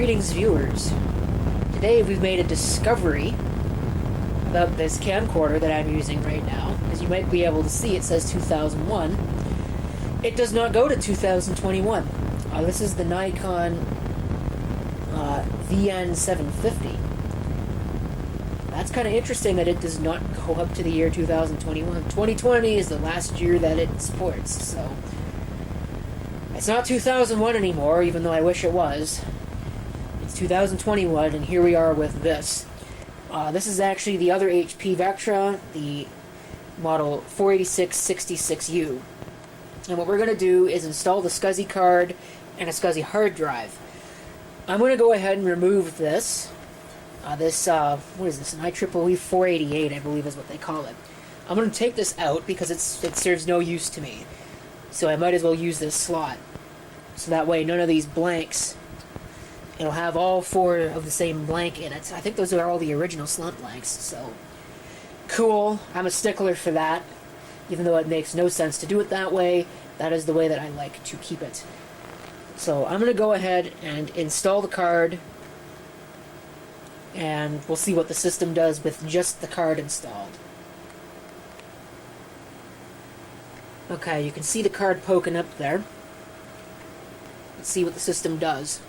Greetings, viewers. Today we've made a discovery about this camcorder that I'm using right now. As you might be able to see, it says 2001. It does not go to 2021. This is the Nikon VN750. That's kind of interesting that it does not go up to the year 2021. 2020 is the last year that it supports, so it's not 2001 anymore, even though I wish it was. It's 2021, and here we are with this. This is actually the other HP Vectra, the model 48666U. And what we're going to do is install the SCSI card and a SCSI hard drive. I'm going to go ahead and remove this. What is this? An IEEE 488, I believe is what they call it. I'm going to take this out because it serves no use to me. So I might as well use this slot. So that way none of these blanks, it'll have all four of the same blank in it. I think those are all the original slot blanks, so cool. I'm a stickler for that. Even though it makes no sense to do it that way, that is the way that I like to keep it. So I'm going to go ahead and install the card, and we'll see what the system does with just the card installed. Okay, you can see the card poking up there. Let's see what the system does.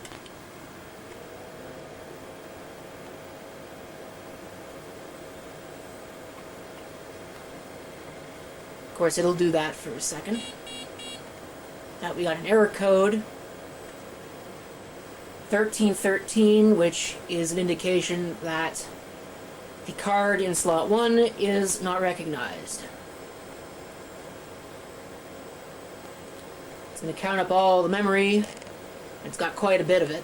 Of course, it'll do that for a second. Now we got an error code 1313, which is an indication that the card in slot 1 is not recognized. It's going to count up all the memory. It's got quite a bit of it.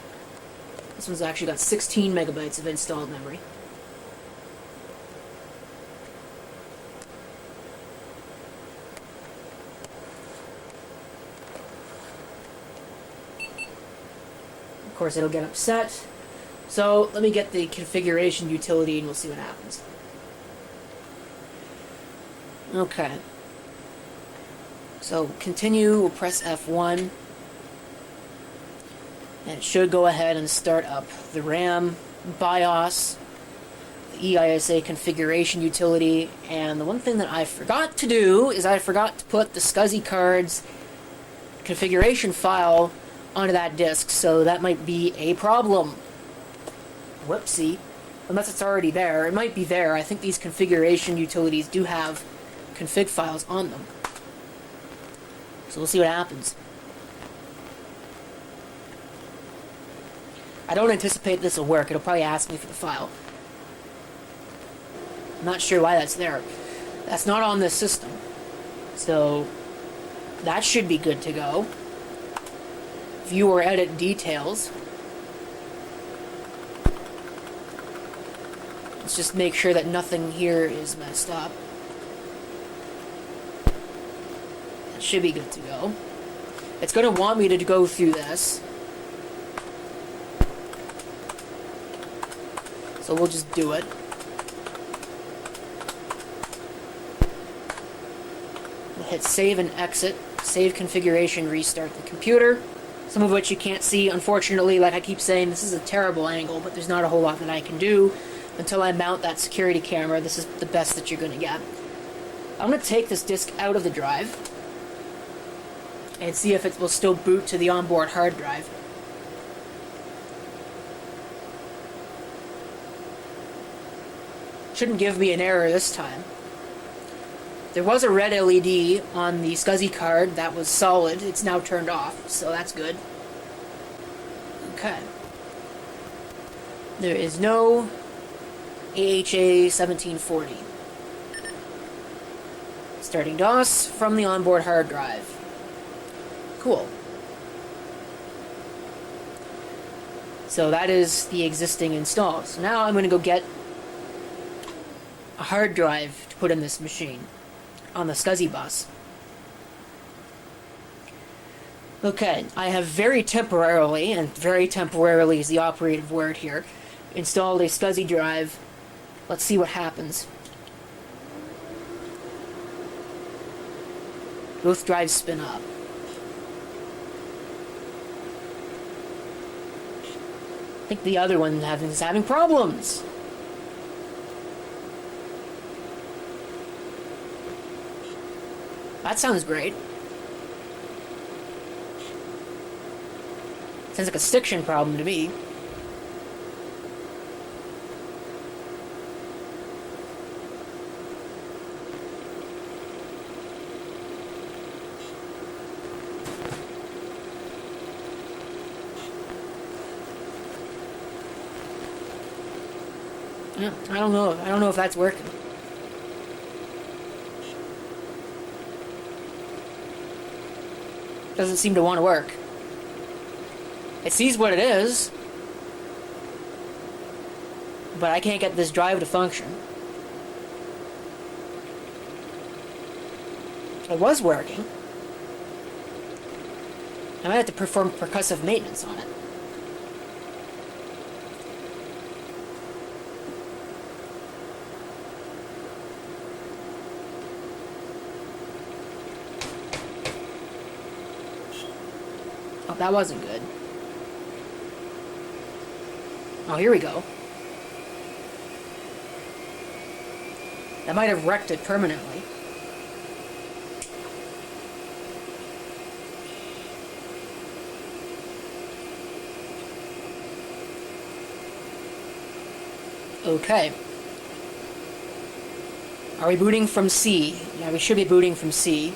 This one's actually got 16 megabytes of installed memory. Of course, it'll get upset. So let me get the configuration utility and we'll see what happens. Okay. So continue, we'll press F1. And it should go ahead and start up the RAM, BIOS, the EISA configuration utility, and the one thing that I forgot to do is I forgot to put the SCSI card's configuration file onto that disk, so that might be a problem. Whoopsie. Unless it's already there. It might be there. I think these configuration utilities do have config files on them. So we'll see what happens. I don't anticipate this will work. It'll probably ask me for the file. I'm not sure why that's there. That's not on this system. So that should be good to go. View or edit details. Let's just make sure that nothing here is messed up. That should be good to go. It's going to want me to go through this. So we'll just do it. We'll hit save and exit. Save configuration, restart the computer. Some of which you can't see, unfortunately. Like I keep saying, this is a terrible angle, but there's not a whole lot that I can do until I mount that security camera. This is the best that you're going to get. I'm going to take this disk out of the drive and see if it will still boot to the onboard hard drive. Shouldn't give me an error this time. There was a red LED on the SCSI card that was solid. It's now turned off, so that's good. Okay. There is no AHA 1740. Starting DOS from the onboard hard drive. Cool. So that is the existing install. So now I'm going to go get a hard drive to put in this machine on the SCSI bus. Okay, I have very temporarily, and very temporarily is the operative word here, installed a SCSI drive. Let's see what happens. Both drives spin up. think the other one is having problems. That sounds great. Sounds like a stiction problem to me. Yeah, I don't know. I don't know if that's working. Doesn't seem to want to work. It sees what it is, but I can't get this drive to function. It was working. I might have to perform percussive maintenance on it. Oh, that wasn't good. Oh, here we go. That might have wrecked it permanently. Okay. Are we booting from C? Yeah, we should be booting from C.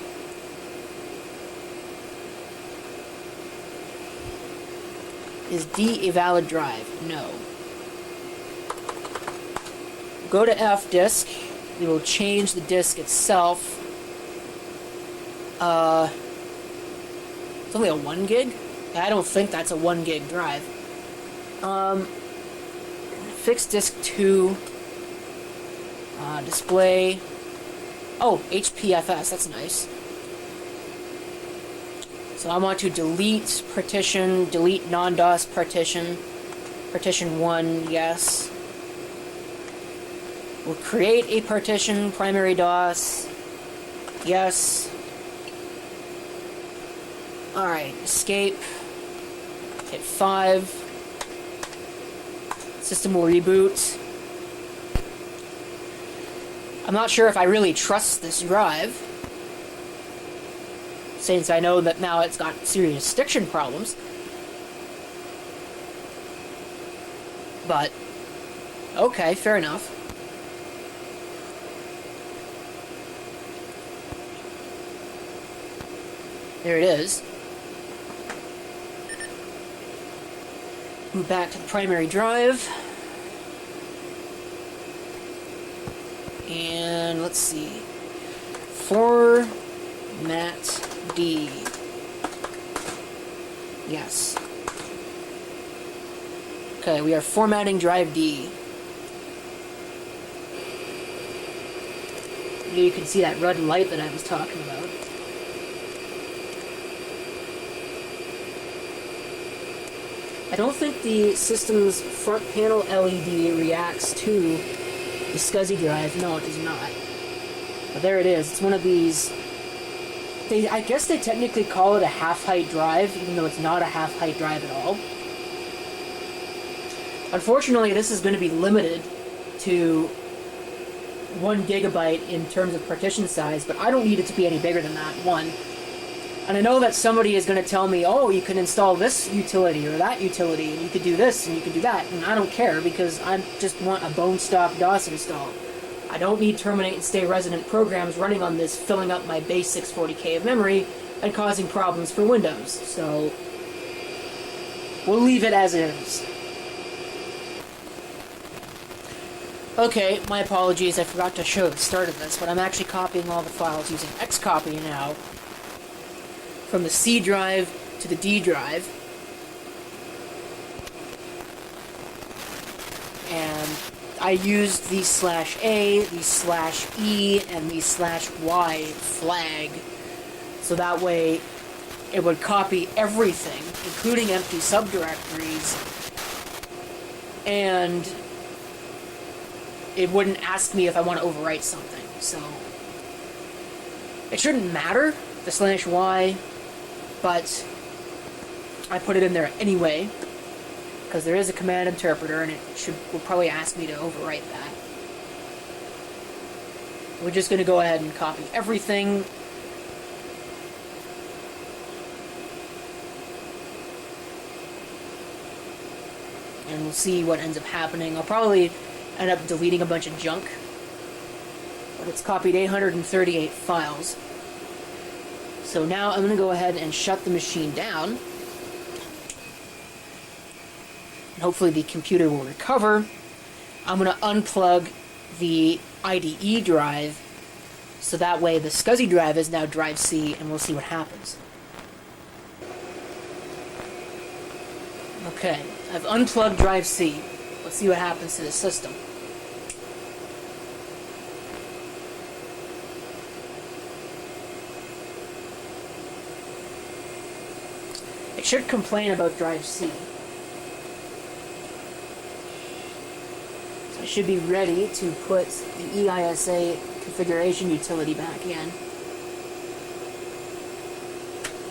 Is D a valid drive? No. Go to F disk. We will change the disk itself. It's only a 1 gig? I don't think that's a 1 gig drive. Fix disk 2. Display. Oh, HPFS. That's nice. So I want to delete partition, delete non-DOS partition. Partition 1, yes. We'll create a partition, primary DOS. Yes. Alright, escape. Hit 5. System will reboot. I'm not sure if I really trust this drive, since I know that now it's got serious stiction problems. But, okay, fair enough. There it is. Move back to the primary drive. And let's see. Format D. Yes. Okay, we are formatting drive D. You can see that red light that I was talking about. I don't think the system's front panel LED reacts to the SCSI drive. No, it does not. But there it is. It's one of these... I guess they technically call it a half-height drive, even though it's not a half-height drive at all. Unfortunately, this is going to be limited to 1 gigabyte in terms of partition size, but I don't need it to be any bigger than that, one. And I know that somebody is going to tell me, oh, you can install this utility or that utility, and you could do this and you could do that, and I don't care because I just want a bone stock DOS install. I don't need terminate and stay resident programs running on this, filling up my base 640K of memory and causing problems for Windows. So we'll leave it as is. Okay, my apologies, I forgot to show the start of this, but I'm actually copying all the files using Xcopy now, from the C drive to the D drive. And I used the /A, the /E, and the /Y flag, so that way it would copy everything, including empty subdirectories, and it wouldn't ask me if I want to overwrite something. So it shouldn't matter, the /Y, but I put it in there anyway, because there is a command interpreter, and will probably ask me to overwrite that. We're just going to go ahead and copy everything. And we'll see what ends up happening. I'll probably end up deleting a bunch of junk. But it's copied 838 files. So now I'm going to go ahead and shut the machine down. And hopefully the computer will recover. I'm going to unplug the IDE drive, so that way the SCSI drive is now drive C, and we'll see what happens. Okay, I've unplugged drive C. Let's see what happens to the system. It should complain about drive C. I should be ready to put the EISA configuration utility back in.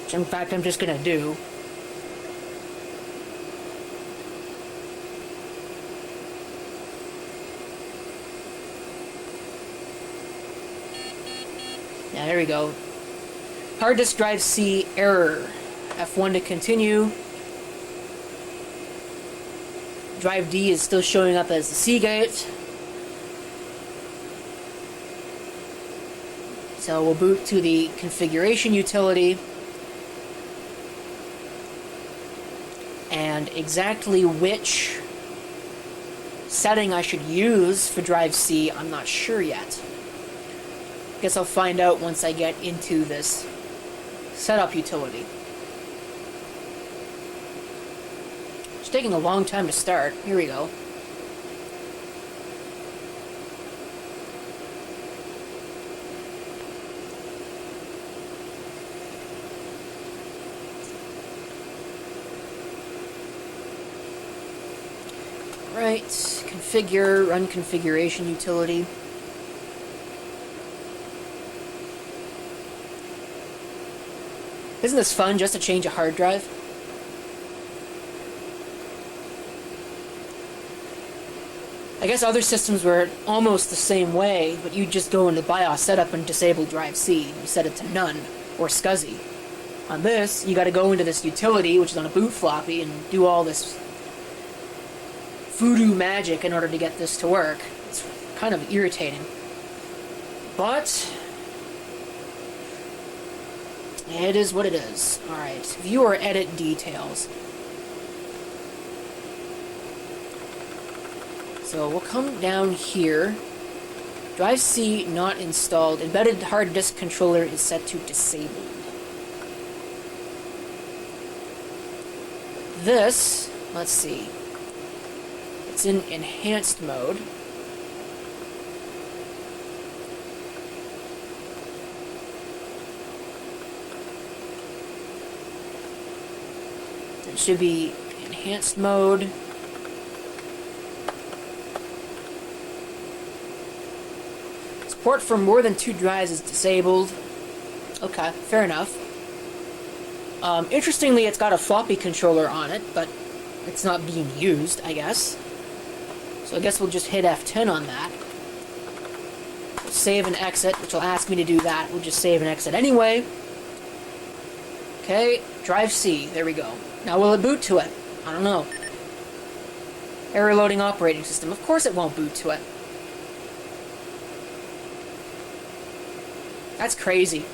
Which in fact I'm just going to do. Yeah, there we go. Hard disk drive C error. F1 to continue. Drive D is still showing up as the C gate. So we'll boot to the configuration utility. And exactly which setting I should use for drive C, I'm not sure yet. Guess I'll find out once I get into this setup utility. Taking a long time to start. Here we go. Right, configure, run configuration utility. Isn't this fun, just to change a hard drive? I guess other systems were almost the same way, but you just go into BIOS setup and disable drive C. You set it to none, or SCSI. On this, you gotta go into this utility, which is on a boot floppy, and do all this voodoo magic in order to get this to work. It's kind of irritating. But it is what it is. Alright, view or edit details. So we'll come down here. Drive C not installed. Embedded hard disk controller is set to disabled. This, let's see. It's in enhanced mode. It should be enhanced mode. Support for more than 2 drives is disabled. Okay, fair enough. Interestingly, it's got a floppy controller on it, but it's not being used, I guess. So I guess we'll just hit F10 on that. Save and exit, which will ask me to do that. We'll just save and exit anyway. Okay, drive C. There we go. Now will it boot to it? I don't know. Error loading operating system. Of course it won't boot to it. That's crazy.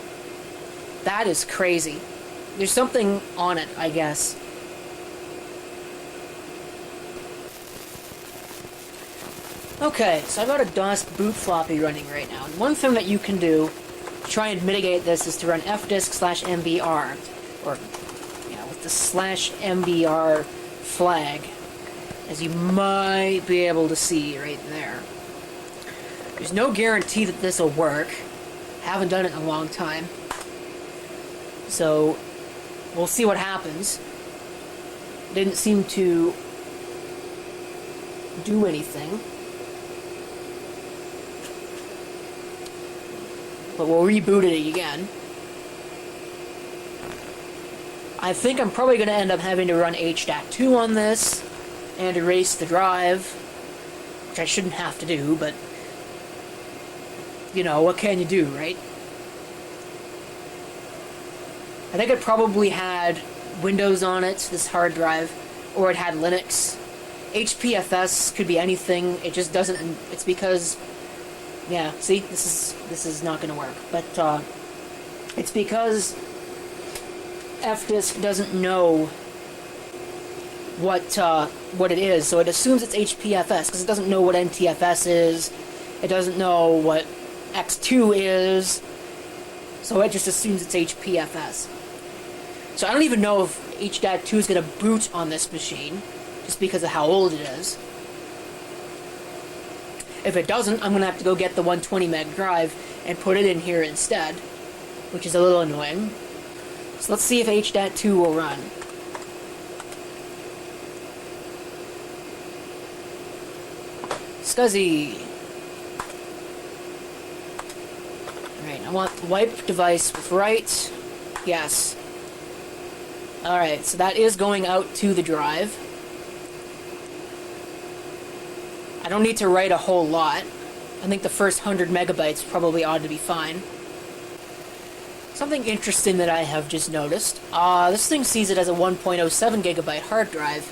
That is crazy. There's something on it, I guess. Okay, so I've got a DOS boot floppy running right now. And one thing that you can do to try and mitigate this is to run fdisk/mbr, or with the /mbr flag, as you might be able to see right there. There's no guarantee that this will work. Haven't done it in a long time. So we'll see what happens. Didn't seem to do anything. But we'll reboot it again. I think I'm probably going to end up having to run HDAT2 on this. and erase the drive, which I shouldn't have to do, but, you know, what can you do, right? I think it probably had Windows on it, this hard drive, or it had Linux. HPFS could be anything, it just doesn't, it's because, yeah, see, this is not going to work, but, it's because FDisk doesn't know what it is, so it assumes it's HPFS, because it doesn't know what NTFS is, it doesn't know what X2 is, so it just assumes it's HPFS. So I don't even know if HDAT2 is going to boot on this machine, just because of how old it is. If it doesn't, I'm going to have to go get the 120 meg drive and put it in here instead, which is a little annoying. So let's see if HDAT2 will run. SCSI. Alright, I want wipe device with write. Yes. Alright, so that is going out to the drive. I don't need to write a whole lot. I think the first 100 megabytes probably ought to be fine. Something interesting that I have just noticed. This thing sees it as a 1.07 gigabyte hard drive,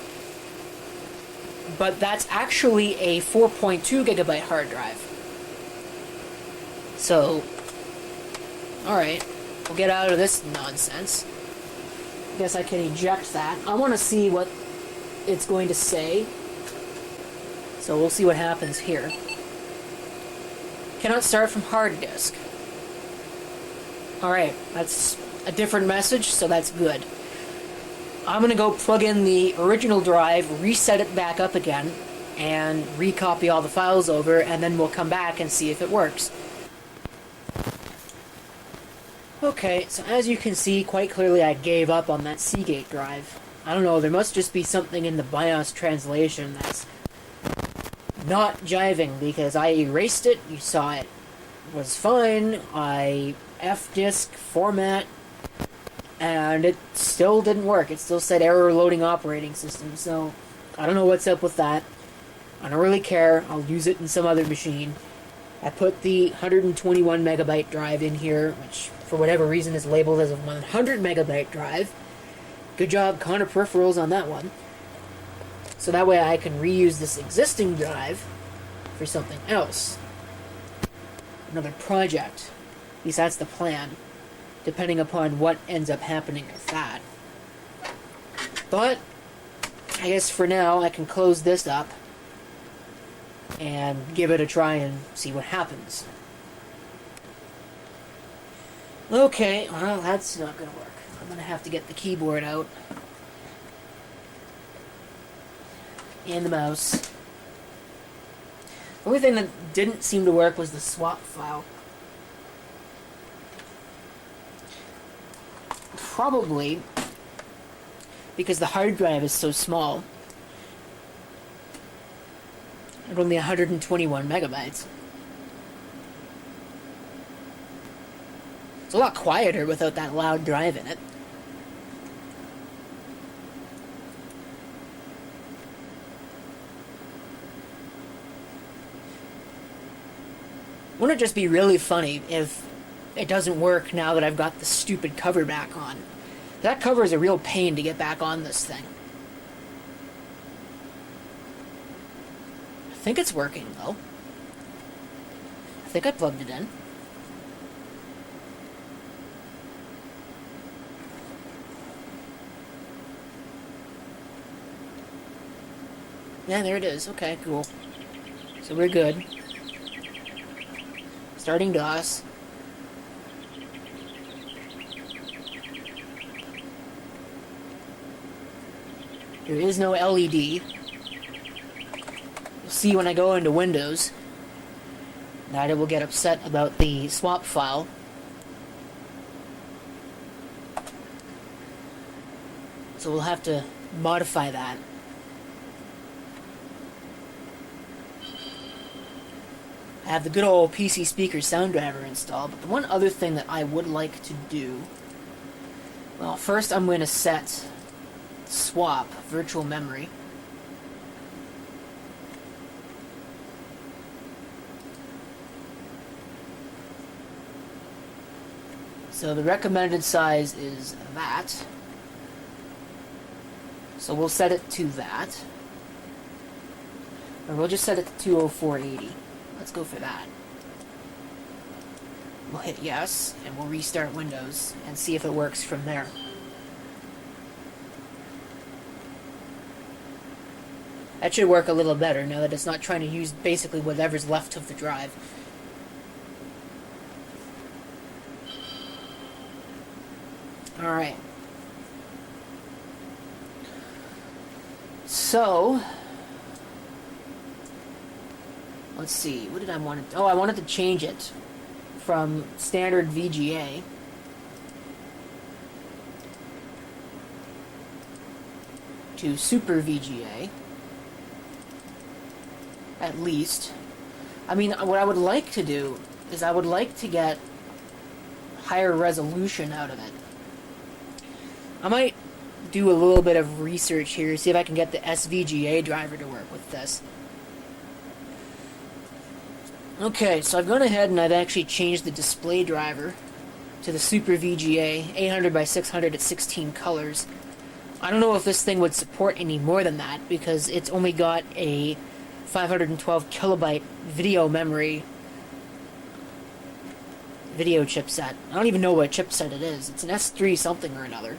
but that's actually a 4.2 gigabyte hard drive. So, alright, we'll get out of this nonsense. I guess I can eject that. I want to see what it's going to say. So we'll see what happens here. Cannot start from hard disk. Alright, that's a different message, so that's good. I'm going to go plug in the original drive, reset it back up again, and recopy all the files over, and then we'll come back and see if it works. Okay, so as you can see, quite clearly I gave up on that Seagate drive. I don't know, there must just be something in the BIOS translation that's not jiving, because I erased it, you saw it was fine, I FDisk format, and it still didn't work. It still said error loading operating system, so I don't know what's up with that. I don't really care, I'll use it in some other machine. I put the 121 megabyte drive in here, which for whatever reason is labeled as a 100 megabyte drive. Good job, Connor Peripherals, on that one. So that way I can reuse this existing drive for something else. Another project. At least that's the plan, depending upon what ends up happening with that. But, I guess for now I can close this up and give it a try and see what happens. Okay, well, that's not going to work. I'm going to have to get the keyboard out. And the mouse. The only thing that didn't seem to work was the swap file. Probably because the hard drive is so small. At only 121 megabytes. It's a lot quieter without that loud drive in it. Wouldn't it just be really funny if it doesn't work now that I've got the stupid cover back on? That cover is a real pain to get back on this thing. I think it's working, though. I think I plugged it in. Yeah, there it is. Okay, cool. So we're good. Starting DOS. There is no LED. You'll see when I go into Windows that it will get upset about the swap file. So we'll have to modify that. I have the good old PC speaker sound driver installed, but the one other thing that I would like to do... Well, first I'm going to set swap virtual memory. So the recommended size is that. So we'll set it to that. Or we'll just set it to 20480. Let's go for that. We'll hit yes, and we'll restart Windows and see if it works from there. That should work a little better now that it's not trying to use basically whatever's left of the drive. Alright. So, let's see, what did I want to... Oh, I wanted to change it from standard VGA to super VGA, at least. I mean, what I would like to do is I would like to get higher resolution out of it. I might do a little bit of research here, see if I can get the SVGA driver to work with this. Okay, so I've gone ahead and I've actually changed the display driver to the Super VGA, 800 by 600 at 16 colors. I don't know if this thing would support any more than that, because it's only got a 512 kilobyte video memory video chipset. I don't even know what chipset it is. It's an S3 something or another.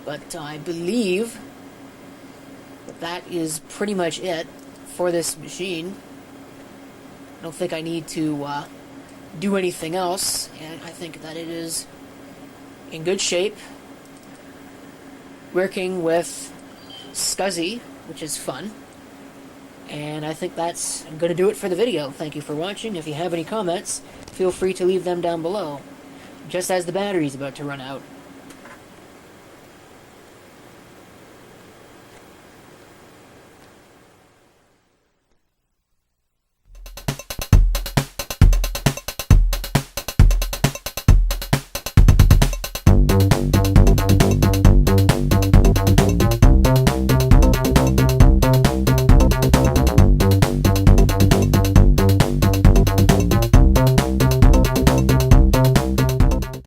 But I believe that is pretty much it for this machine. I don't think I need to do anything else, and I think that it is in good shape, working with SCSI, which is fun. And I think that's going to do it for the video. Thank you for watching. If you have any comments, feel free to leave them down below, just as the battery's about to run out.